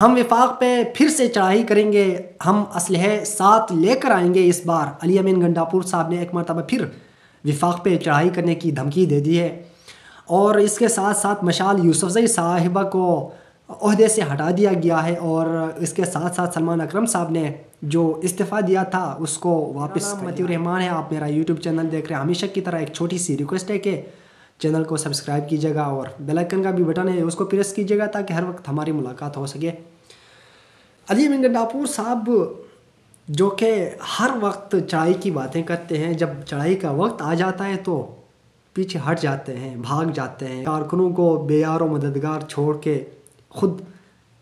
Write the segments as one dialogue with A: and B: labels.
A: ہم وفاق پہ پھر سے چڑھائی کریں گے، ہم اسلحے ساتھ لے کر آئیں گے۔ اس بار علی امین گنڈاپور صاحب نے ایک مرتبہ پھر وفاق پہ چڑھائی کرنے کی دھمکی دے دی ہے، اور اس کے ساتھ ساتھ مشال یوسفزئی صاحبہ کو عہدے سے ہٹا دیا گیا ہے، اور اس کے ساتھ ساتھ سلمان اکرم صاحب نے جو استعفیٰ دیا تھا اس کو واپس۔ متی الرحمان ہے، آپ میرا یوٹیوب چینل دیکھ رہے ہیں۔ ہمیشہ کی طرح ایک چھوٹی سی ریکویسٹ ہے کہ چینل کو سبسکرائب کیجیے گا، اور بیل آئیکن کا بھی بٹن ہے اس کو پریس کیجیے گا تاکہ ہر وقت ہماری ملاقات ہو سکے۔ علی امین گنڈاپور صاحب جو کہ ہر وقت چڑھائی کی باتیں کرتے ہیں، جب چڑھائی کا وقت آ جاتا ہے تو پیچھے ہٹ جاتے ہیں، بھاگ جاتے ہیں، کارکنوں کو بے یار و مددگار چھوڑ کے خود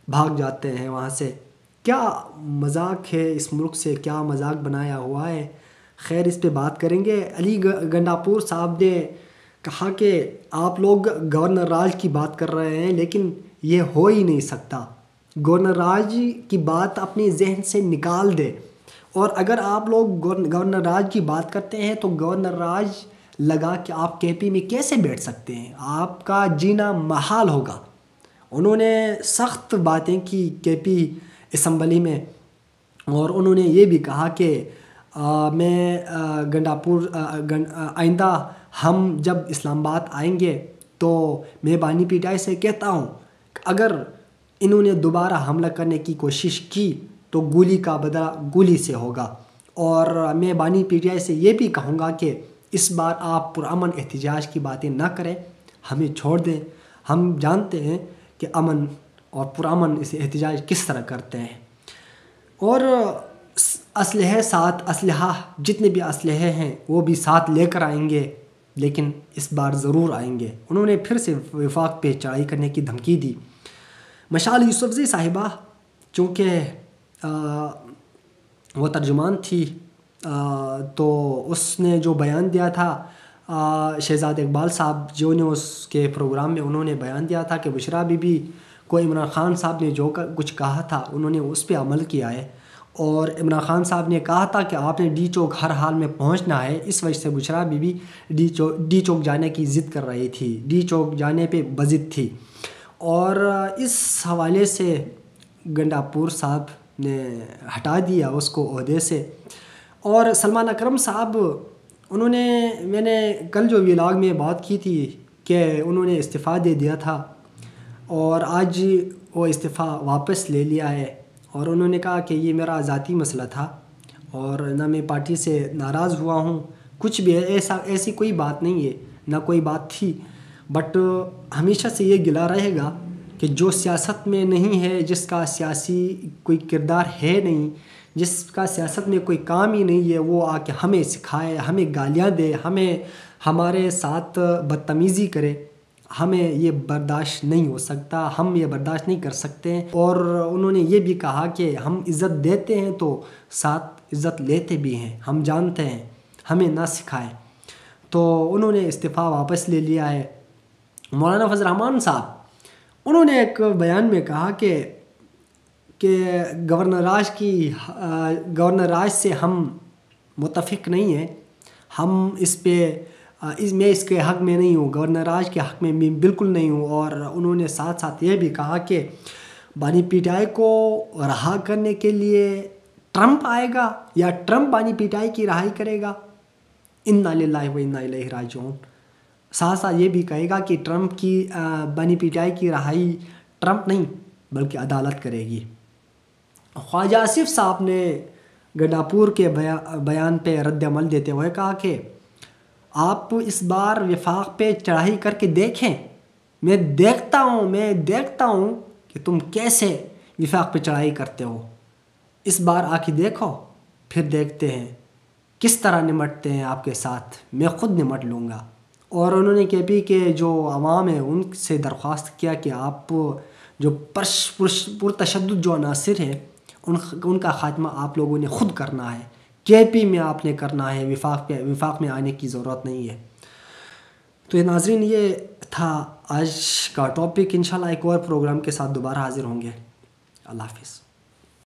A: بھاگ جاتے ہیں وہاں سے۔ کیا مذاق ہے اس ملک سے، کیا مذاق بنایا ہوا ہے؟ خیر اس پہ بات کریں گے۔ علی گنڈاپور صاحب نے کہا کہ آپ لوگ گورنر راج کی بات کر رہے ہیں، لیکن یہ ہو ہی نہیں سکتا۔ گورنر راج کی بات اپنے ذہن سے نکال دے، اور اگر آپ لوگ گورنر راج کی بات کرتے ہیں تو گورنر راج لگا کہ آپ کے پی میں کیسے بیٹھ سکتے ہیں؟ آپ کا جینا محال ہوگا۔ انہوں نے سخت باتیں کی کے پی اسمبلی میں، اور انہوں نے یہ بھی کہا کہ میں گنڈاپور آئندہ ہم جب اسلام آباد آئیں گے تو میں بانی پی ٹی آئی سے کہتا ہوں اگر انہوں نے دوبارہ حملہ کرنے کی کوشش کی تو گولی کا بدلہ گولی سے ہوگا، اور میں بانی پی ٹی آئی سے یہ بھی کہوں گا کہ اس بار آپ پرامن احتجاج کی باتیں نہ کریں، ہمیں چھوڑ دیں۔ ہم جانتے ہیں کہ امن اور پرامن اسے احتجاج کس طرح کرتے ہیں، اور اسلحہ جتنے بھی اسلحے ہیں وہ بھی ساتھ لے کر آئیں گے، لیکن اس بار ضرور آئیں گے۔ انہوں نے پھر سے وفاق پہ چڑھائی کرنے کی دھمکی دی۔ مشال یوسفزئی صاحبہ چونکہ وہ ترجمان تھی تو اس نے جو بیان دیا تھا، شہزاد اقبال صاحب جو نے اس کے پروگرام میں انہوں نے بیان دیا تھا کہ بشرا بی بی کو عمران خان صاحب نے جو کچھ کہا تھا انہوں نے اس پہ عمل کیا ہے، اور عمران خان صاحب نے کہا تھا کہ آپ نے ڈی چوک ہر حال میں پہنچنا ہے، اس وجہ سے بشرا بی بی ڈی چوک جانے کی ضد کر رہی تھی، ڈی چوک جانے پہ بضد تھی، اور اس حوالے سے گنڈاپور صاحب نے ہٹا دیا اس کو عہدے سے۔ اور سلمان اکرم صاحب میں نے کل جو ولاگ میں بات کی تھی کہ انہوں نے استعفیٰ دے دیا تھا، اور آج وہ استعفیٰ واپس لے لیا ہے، اور انہوں نے کہا کہ یہ میرا ذاتی مسئلہ تھا اور نہ میں پارٹی سے ناراض ہوا ہوں، کچھ بھی ایسی کوئی بات نہیں ہے، نہ کوئی بات تھی، بٹ ہمیشہ سے یہ گلہ رہے گا کہ جو سیاست میں نہیں ہے، جس کا سیاسی کوئی کردار ہے نہیں، جس کا سیاست میں کوئی کام ہی نہیں ہے، وہ آ کے ہمیں سکھائے، ہمیں گالیاں دے، ہمارے ساتھ بدتمیزی کرے، ہمیں یہ برداشت نہیں ہو سکتا، ہم یہ برداشت نہیں کر سکتے ہیں۔ اور انہوں نے یہ بھی کہا کہ ہم عزت دیتے ہیں تو ساتھ عزت لیتے بھی ہیں، ہم جانتے ہیں، ہمیں نہ سکھائیں۔ تو انہوں نے استعفیٰ واپس لے لیا ہے۔ مولانا فضل الرحمان صاحب انہوں نے ایک بیان میں کہا کہ گورنر راج سے ہم متفق نہیں ہیں، ہم میں اس کے حق میں نہیں ہوں، گورنر راج کے حق میں بالکل نہیں ہوں، اور انہوں نے ساتھ ساتھ یہ بھی کہا کہ بانی پی ٹی آئی کو رہا کرنے کے لیے ٹرمپ آئے گا یا ٹرمپ بانی پی ٹی آئی کی رہائی کرے گا، انا للہ و انا الیہ راجعون۔ ساتھ ساتھ یہ بھی کہے گا کہ ٹرمپ کی بانی پی ٹی آئی کی رہائی ٹرمپ نہیں بلکہ عدالت کرے گی۔ خواجہ آصف صاحب نے گنڈاپور کے بیان پہ رد عمل دیتے ہوئے کہا کہ آپ اس بار وفاق پہ چڑھائی کر کے دیکھیں، میں دیکھتا ہوں کہ تم کیسے وفاق پہ چڑھائی کرتے ہو، اس بار آ کے دیکھو، پھر دیکھتے ہیں کس طرح نمٹتے ہیں آپ کے ساتھ، میں خود نمٹ لوں گا۔ اور انہوں نے کے پی کے جو عوام ہیں ان سے درخواست کیا کہ آپ جو پرتشدد جو عناصر ہیں ان کا خاتمہ آپ لوگوں نے خود کرنا ہے، کے پی میں آپ نے کرنا ہے، وفاق میں آنے کی ضرورت نہیں ہے۔ تو ناظرین یہ تھا آج کا ٹاپک، انشاءاللہ ایک اور پروگرام کے ساتھ دوبارہ حاضر ہوں گے۔ اللہ حافظ۔